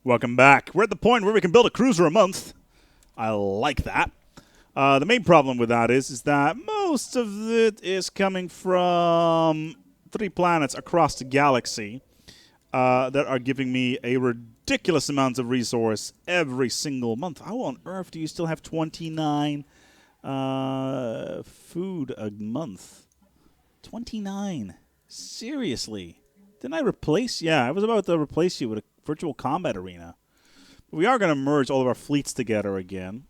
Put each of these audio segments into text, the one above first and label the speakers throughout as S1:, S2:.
S1: Welcome back. We're at the point where we can build a cruiser a month. I like that. The main problem with that is that most of it is coming from 3 planets across the galaxy that are giving me a ridiculous amount of resource every single month. How on earth do you still have 29 food a month? 29. Seriously. Didn't I replace? Yeah, I was about to replace you with a virtual combat arena. But we are going to merge all of our fleets together again.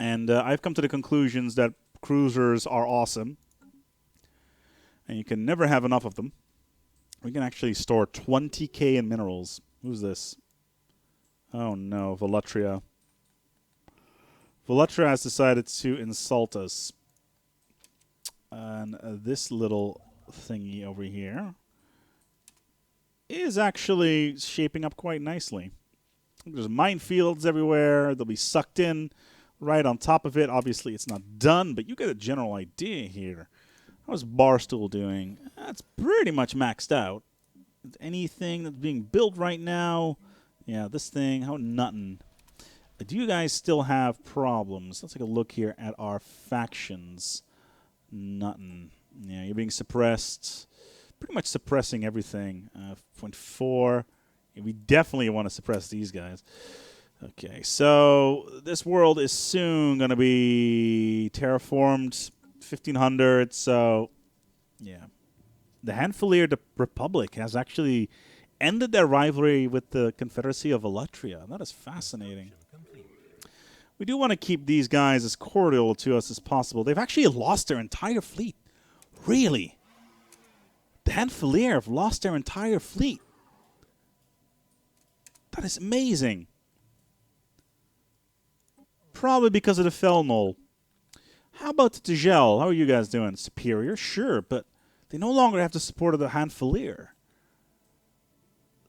S1: And I've come to the conclusions that cruisers are awesome. And you can never have enough of them. We can actually store 20k in minerals. Who's this? Oh no, Volutria. Volutria has decided to insult us. And this little thingy over here is actually shaping up quite nicely. There's minefields everywhere. They'll be sucked in right on top of it. Obviously, it's not done, but you get a general idea here. How's Barstool doing? That's pretty much maxed out. Anything that's being built right now? Yeah, this thing. How nuttin'. Do you guys still have problems? Let's take a look here at our factions. Nuttin'. Yeah, you're being suppressed. Pretty much suppressing everything. 0.4. Yeah, we definitely want to suppress these guys. Okay, so this world is soon going to be terraformed. 1500, so yeah. The Hanfalier Republic has actually ended their rivalry with the Confederacy of Volutria. That is fascinating. We do want to keep these guys as cordial to us as possible. They've actually lost their entire fleet. Really? The Hanfalier have lost their entire fleet. That is amazing. Probably because of the Felnol. How about the Tagel? How are you guys doing? Superior? Sure, but they no longer have the support of the Hanfalier.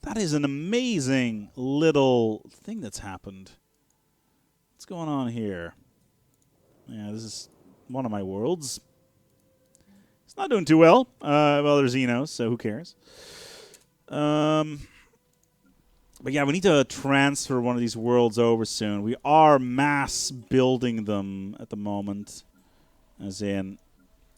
S1: That is an amazing little thing that's happened. What's going on here? Yeah, this is one of my worlds. It's not doing too well. Well, there's Xenos, so who cares? But yeah, we need to transfer one of these worlds over soon. We are mass building them at the moment. As in,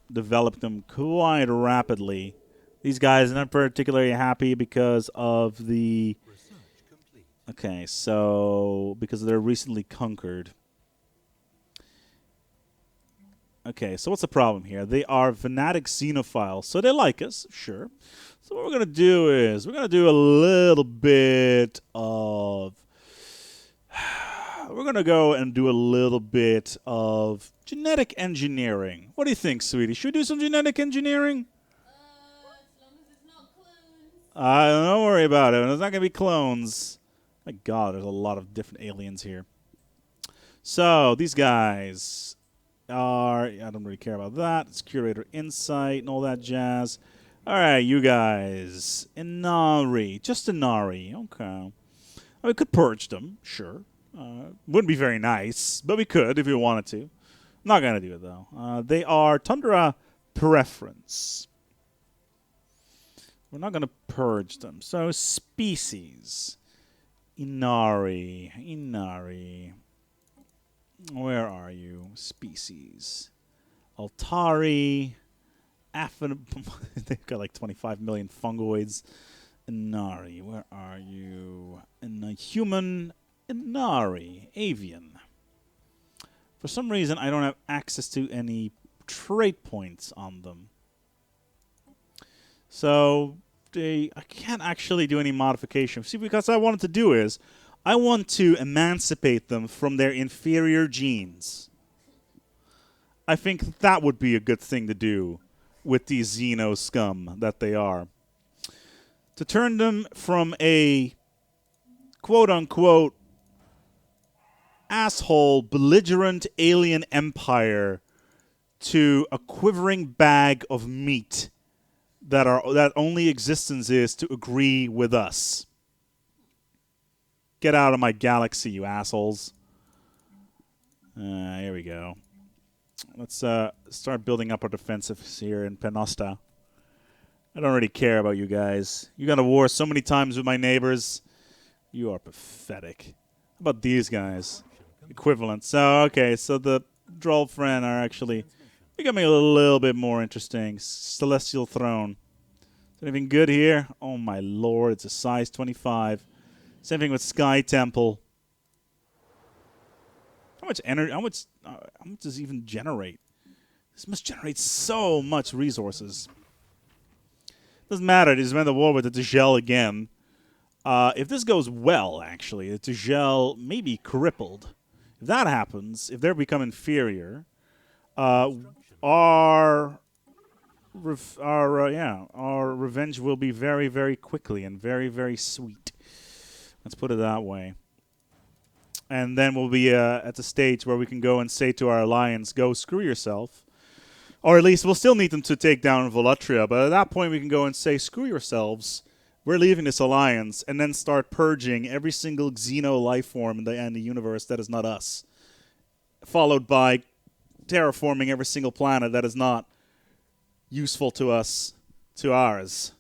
S1: develop them quite rapidly. These guys are not particularly happy because of the... Okay, so... because they're recently conquered. Okay, so what's the problem here? They are fanatic xenophiles, so they like us, sure. So what we're going to do is, we're going to do a little bit of... We're going to go and do a little bit of genetic engineering. What do you think, sweetie? Should we do some genetic engineering?
S2: As long as it's not clones.
S1: Don't worry about it. It's not going to be clones. My God, there's a lot of different aliens here. So, these guys are... I don't really care about that. It's Curator Insight and all that jazz. All right, you guys. Inari. Just Inari. Okay. We could purge them, sure. Wouldn't be very nice, but we could if we wanted to. Not going to do it, though. They are Tundra Preference. We're not going to purge them. So, species. Inari. Inari. Where are you? Species. Altari. They've got like 25 million fungoids. Inari. Where are you? Human... Inari, avian. For some reason, I don't have access to any trait points on them. So, I can't actually do any modification. See, because what I wanted to do is, I want to emancipate them from their inferior genes. I think that would be a good thing to do with these Xeno scum that they are. To turn them from a quote-unquote asshole, belligerent alien empire to a quivering bag of meat that only existence is to agree with us. Get out of my galaxy, you assholes. Here we go. Let's start building up our defensives here in Penosta. I don't really care about you guys. You got a war so many times with my neighbors. You are pathetic. How about these guys? Equivalent. So, okay, so the Drollfren are actually becoming a little bit more interesting. Celestial Throne. Is anything good here? Oh my lord, it's a size 25. Same thing with Sky Temple. How much energy? How much does it even generate? This must generate so much resources. Doesn't matter. They just went to war with the Degel again. If this goes well, actually, the Degel may be crippled. If that happens, if they become inferior, our revenge will be very, very quickly and very, very sweet. Let's put it that way. And then we'll be at the stage where we can go and say to our alliance, go screw yourself. Or at least we'll still need them to take down Volutria, but at that point we can go and say, screw yourselves. We're leaving this alliance, and then start purging every single xeno life form in the universe that is not us. Followed by terraforming every single planet that is not useful to us, to ours.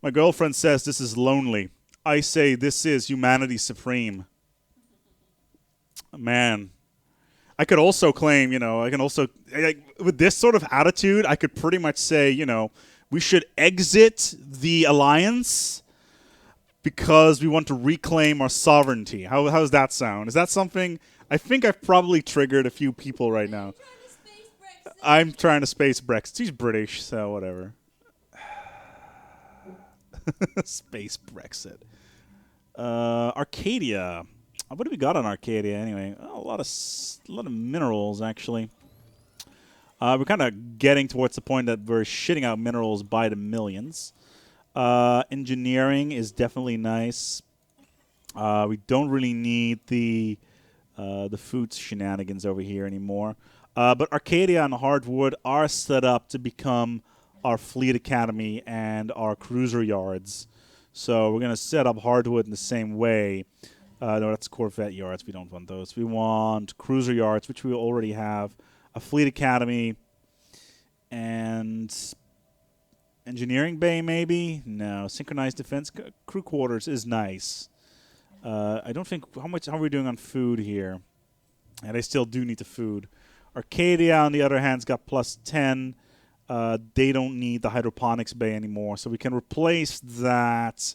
S1: My girlfriend says this is lonely. I say this is humanity supreme. Man. I could also claim, with this sort of attitude, I could pretty much say, we should exit the alliance because we want to reclaim our sovereignty. How does that sound? Is that something? I think I've probably triggered a few people right now. I'm trying to space Brexit. He's British, so whatever. Space Brexit. Arcadia. What do we got on Arcadia anyway? Oh, a lot of minerals actually. We're kind of getting towards the point that we're shitting out minerals by the millions. Engineering is definitely nice. We don't really need the food shenanigans over here anymore. But Arcadia and Hardwood are set up to become our fleet academy and our cruiser yards. So we're going to set up Hardwood in the same way. No, that's Corvette yards. We don't want those. We want cruiser yards, which we already have. A fleet academy. And engineering bay, maybe? No. Synchronized defense. Crew quarters is nice. I don't think... How are we doing on food here? And I still do need the food. Arcadia, on the other hand, has got plus 10. They don't need the hydroponics bay anymore. So we can replace that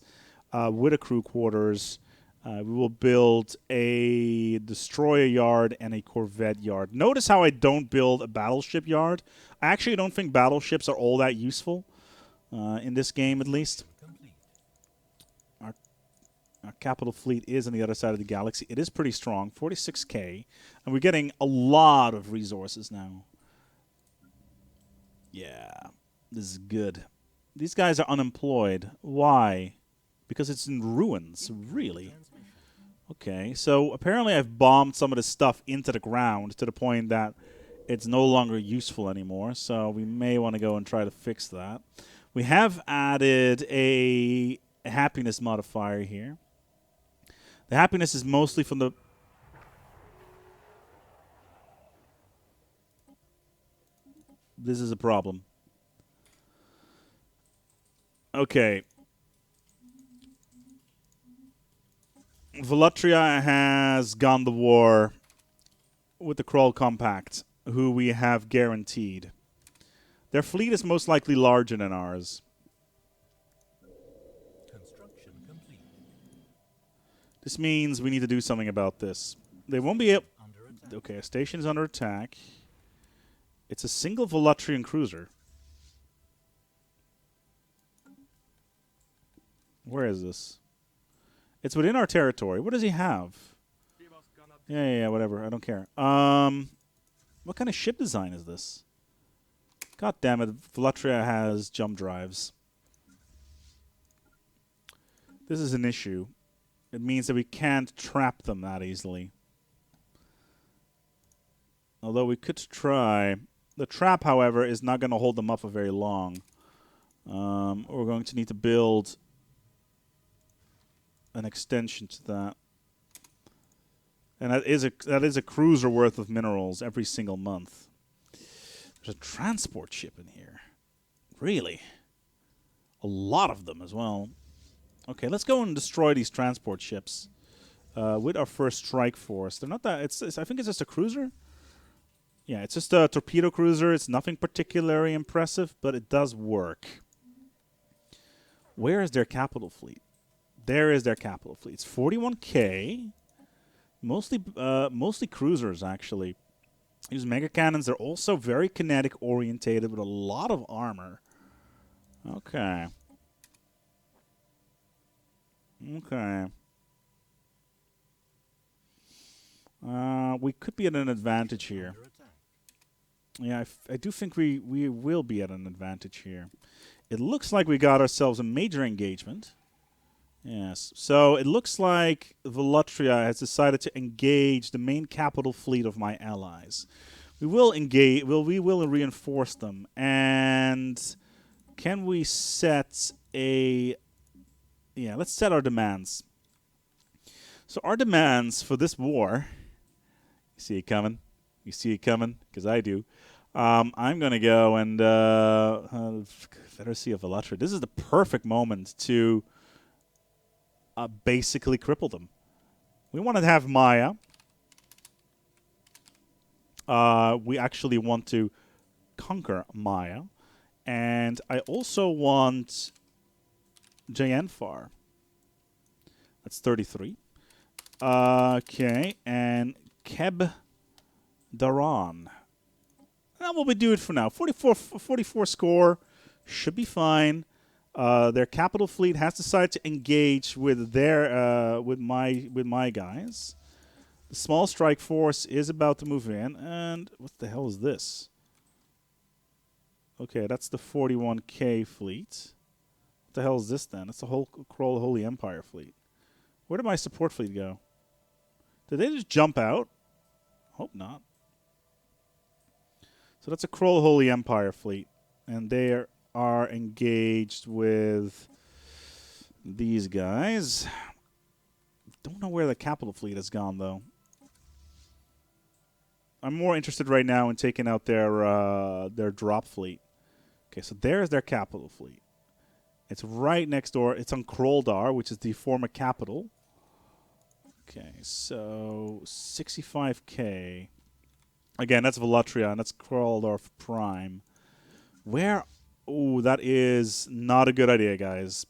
S1: with a crew quarters. We will build a destroyer yard and a corvette yard. Notice how I don't build a battleship yard. I actually don't think battleships are all that useful in this game, at least. Our capital fleet is on the other side of the galaxy. It is pretty strong, 46k, and we're getting a lot of resources now. Yeah, this is good. These guys are unemployed. Why? Because it's in ruins, really. Okay, so apparently I've bombed some of this stuff into the ground to the point that it's no longer useful anymore, so we may want to go and try to fix that. We have added a happiness modifier here. The happiness is mostly from the... This is a problem. Okay. Volutria has gone to war with the Krull Compact, who we have guaranteed. Their fleet is most likely larger than ours. Construction complete. This means we need to do something about this. They won't be able... Okay, a station is under attack. It's a single Volutrian cruiser. Where is this? It's within our territory. What does he have? Yeah, whatever. I don't care. What kind of ship design is this? God damn it. Volutria has jump drives. This is an issue. It means that we can't trap them that easily. Although we could try. The trap, however, is not going to hold them up for very long. We're going to need to build an extension to that. And that is a cruiser worth of minerals every single month. There's a transport ship in here. Really? A lot of them as well. Okay, let's go and destroy these transport ships with our first strike force. They're not that. I think it's just a cruiser. Yeah, it's just a torpedo cruiser. It's nothing particularly impressive, but it does work. Where is their capital fleet? There is their capital fleet. It's 41K. Mostly cruisers, actually. Use mega cannons. They're also very kinetic orientated with a lot of armor. Okay. Okay. We could be at an advantage here. Yeah, I do think we will be at an advantage here. It looks like we got ourselves a major engagement. Yes. So it looks like Volutria has decided to engage the main capital fleet of my allies. We will engage. We will reinforce them. And can we set a? Yeah, let's set our demands. So our demands for this war. You see it coming? You see it coming? Because I do. I'm going to go and Confederacy of Volutria. This is the perfect moment to basically cripple them. We want to have Maya. We actually want to conquer Maya. And I also want Jayanfar. That's 33. Okay, and Keb Daran. That will be do it for now. 44 score. Should be fine. Their capital fleet has decided to engage with their with my guys. The small strike force is about to move in, and what the hell is this? Okay, that's the 41K fleet. What the hell is this then? That's the whole Kroll Holy Empire fleet. Where did my support fleet go? Did they just jump out? Hope not. So that's a Kroll Holy Empire fleet, and they are engaged with these guys. Don't know where the capital fleet has gone, though. I'm more interested right now in taking out their drop fleet. Okay, so there's their capital fleet. It's right next door. It's on Kroldar, which is the former capital. Okay, so 65K. Again, that's Volutria, and that's Kroldar Prime. Where? Oh, that is not a good idea, guys.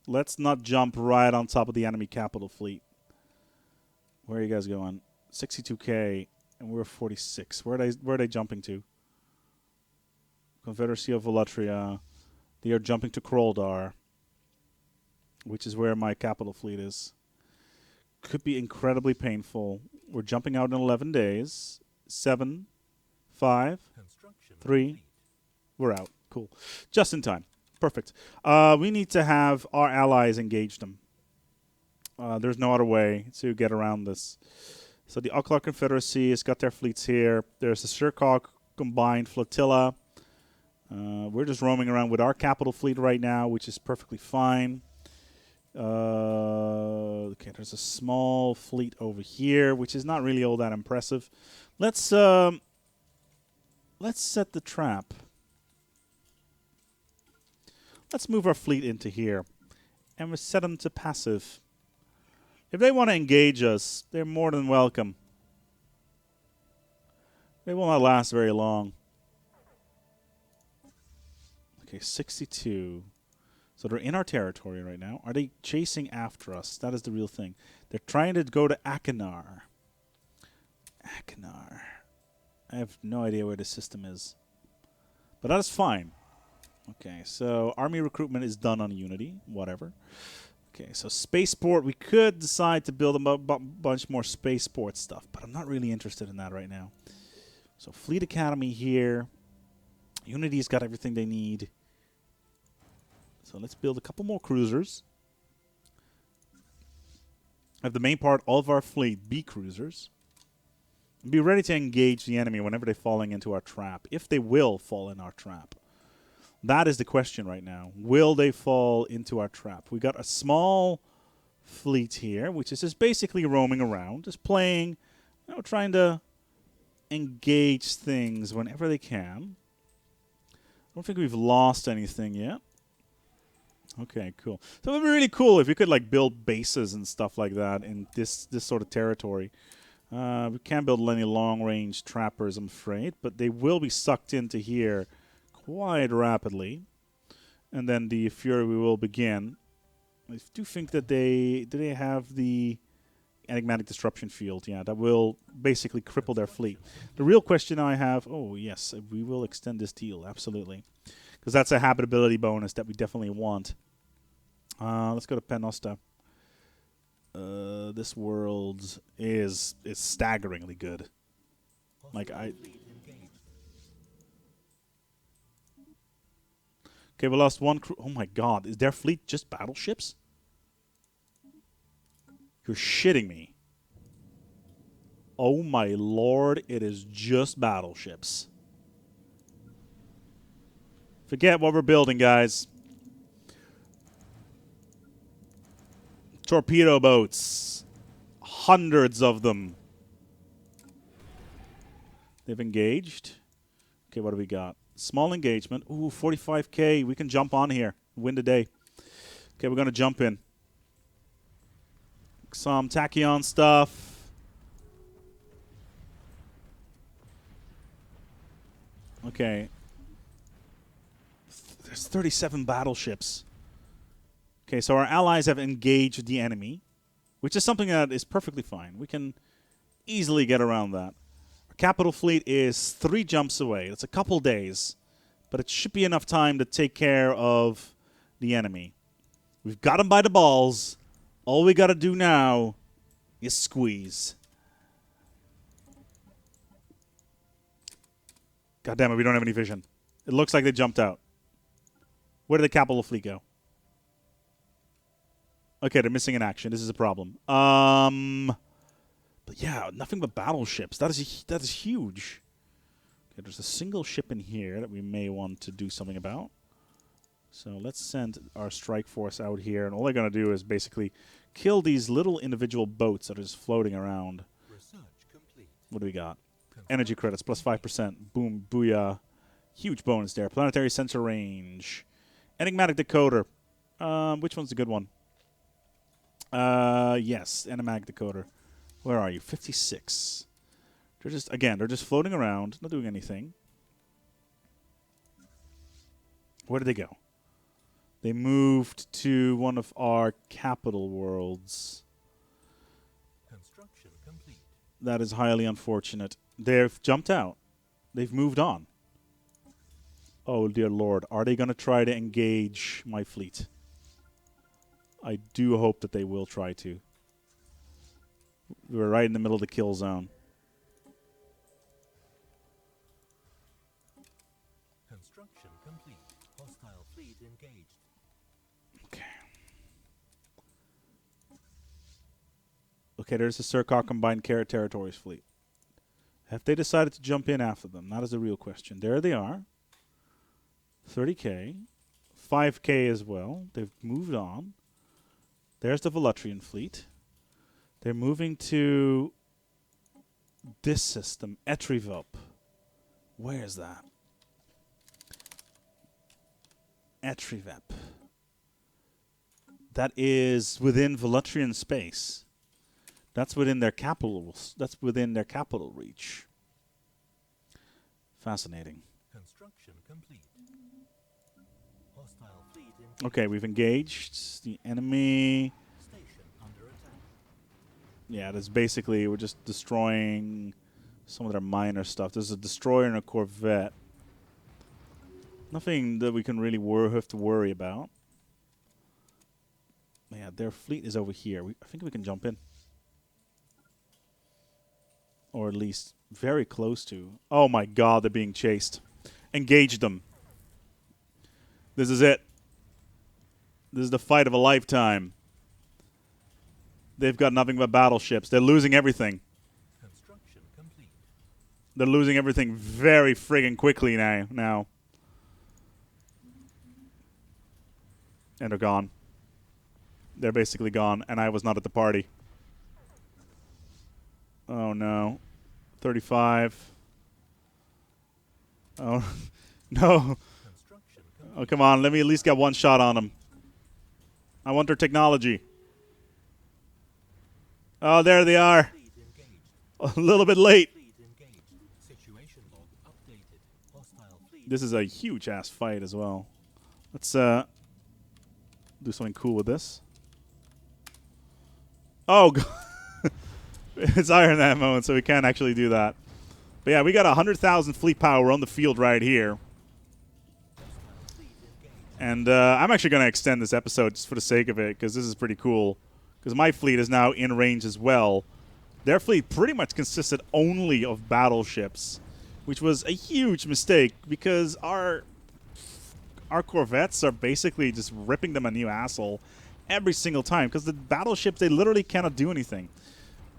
S1: Let's not jump right on top of the enemy capital fleet. Where are you guys going? 62K, and we're 46. Where are they jumping to? Confederacy of Volutria. They are jumping to Kroldar, which is where my capital fleet is. Could be incredibly painful. We're jumping out in 11 days. 7, 5, 3. We're out. Cool. Just in time. Perfect. We need to have our allies engage them. There's no other way to get around this. So the Uklar Confederacy has got their fleets here. There's the Sirkok combined flotilla. We're just roaming around with our capital fleet right now, which is perfectly fine. Okay, there's a small fleet over here, which is not really all that impressive. Let's set the trap. Let's move our fleet into here, and we'll set them to passive. If they want to engage us, they're more than welcome. They will not last very long. Okay, 62. So they're in our territory right now. Are they chasing after us? That is the real thing. They're trying to go to Akinar. Akinar. I have no idea where the system is. But that is fine. Okay, so army recruitment is done on Unity. Whatever. Okay, so spaceport. We could decide to build a bunch more spaceport stuff, but I'm not really interested in that right now. So Fleet Academy here. Unity's got everything they need. So let's build a couple more cruisers. Have the main part of our fleet be cruisers. Be ready to engage the enemy whenever they're falling into our trap. If they will fall in our trap. That is the question right now. Will they fall into our trap? We got a small fleet here, which is just basically roaming around. Just playing, trying to engage things whenever they can. I don't think we've lost anything yet. Okay, cool. So it would be really cool if you could like build bases and stuff like that in this sort of territory. We can't build any long-range trappers, I'm afraid, but they will be sucked into here quite rapidly. And then the Fury will begin. I do think that do they have the enigmatic disruption field? Yeah, that will basically cripple their fleet. The real question I have, oh yes, we will extend this deal, absolutely. Because that's a habitability bonus that we definitely want. Let's go to Penosta. This world is staggeringly good. Like I. Okay, we lost one crew. Oh my god, is their fleet just battleships? You're shitting me. Oh my lord, it is just battleships. Forget what we're building, guys. Torpedo boats. Hundreds of them. They've engaged. Okay, what do we got? Small engagement. Ooh, 45k. We can jump on here. Win the day. Okay, we're going to jump in. Some tachyon stuff. Okay. There's 37 battleships. Okay, so our allies have engaged the enemy, which is something that is perfectly fine. We can easily get around that. Our capital fleet is 3 jumps away. It's a couple days, but it should be enough time to take care of the enemy. We've got them by the balls. All we got to do now is squeeze. God damn it, we don't have any vision. It looks like they jumped out. Where did the capital fleet go? Okay, they're missing in action. This is a problem. But yeah, nothing but battleships. That is huge. Okay, there's a single ship in here that we may want to do something about. So let's send our strike force out here, and all they're going to do is basically kill these little individual boats that are just floating around.
S3: Research complete.
S1: What do we got? Energy credits, plus 5%. Boom, booyah. Huge bonus there. Planetary sensor range. Enigmatic decoder. Which one's the good one? Yes, enigmatic decoder. Where are you? 56. They're just floating around, not doing anything. Where did they go? They moved to one of our capital worlds.
S3: Construction complete.
S1: That is highly unfortunate. They've jumped out. They've moved on. Oh, dear Lord. Are they going to try to engage my fleet? I do hope that they will try to. We're right in the middle of the kill zone.
S3: Construction complete. Hostile fleet engaged.
S1: Okay. Okay, there's the Surkar Combined Territories fleet. Have they decided to jump in after them? That is the real question. There they are. 30k. 5k as well. They've moved on. There's the Volutrian fleet. They're moving to this system, Etrivop. Where is that? Etrivep. That is within Volutrian space. That's within their capital. That's within their capital reach. Fascinating.
S3: Construction complete. Hostile fleet engaged.
S1: Okay, we've engaged the enemy.
S3: Station under attack.
S1: Yeah, that's basically we're just destroying some of their minor stuff. There's a destroyer and a corvette. Nothing that we can really have to worry about. Yeah, their fleet is over here. I think we can jump in. Or at least very close to. Oh my god, they're being chased. Engage them. This is it. This is the fight of a lifetime. They've got nothing but battleships. They're losing everything.
S3: Construction complete.
S1: They're losing everything very friggin' quickly now. And they're gone. They're basically gone, and I was not at the party. Oh no. 35. Oh no.
S3: Construction complete.
S1: Oh, come on. Let me at least get one shot on them. I want their technology. Oh, there they are.
S3: Fleet engaged.
S1: A little bit late.
S3: Fleet engaged. Situation log updated. Hostile fleet.
S1: This is a huge ass fight as well. Let's do something cool with this. Oh, God. It's iron ammo, so we can't actually do that. But yeah, we got 100,000 fleet power on the field right here. And I'm actually going to extend this episode just for the sake of it, because this is pretty cool. Because my fleet is now in range as well. Their fleet pretty much consisted only of battleships, which was a huge mistake, because our corvettes are basically just ripping them a new asshole every single time, because the battleships, they literally cannot do anything.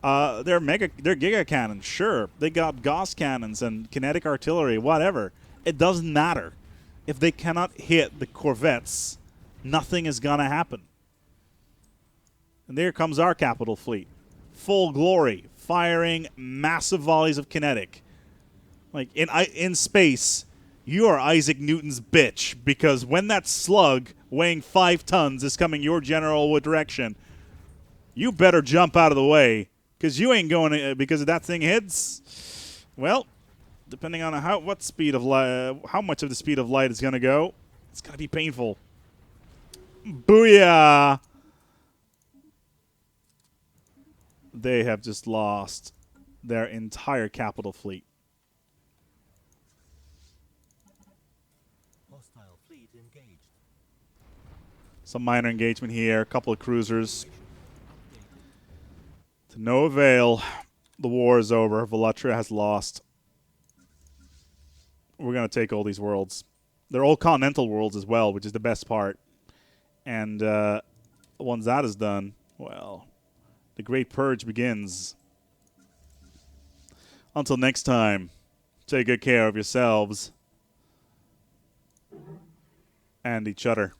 S1: They're giga cannons, sure. They got Gauss cannons and kinetic artillery, whatever. It doesn't matter. If they cannot hit the corvettes, nothing is going to happen. And there comes our capital fleet. Full glory, firing massive volleys of kinetic. Like, in space, you are Isaac Newton's bitch, because when that slug weighing 5 tons is coming your general direction, you better jump out of the way, because you ain't going to, because if that thing hits, well, depending on what speed of light, how much of the speed of light is going to go, it's going to be painful. Booyah! They have just lost their entire capital fleet.
S3: Hostile fleet engaged.
S1: Some minor engagement here, a couple of cruisers. To no avail. The war is over. Velatria has lost. We're going to take all these worlds. They're all continental worlds as well, which is the best part. And once that is done, well, the Great Purge begins. Until next time, take good care of yourselves and each other.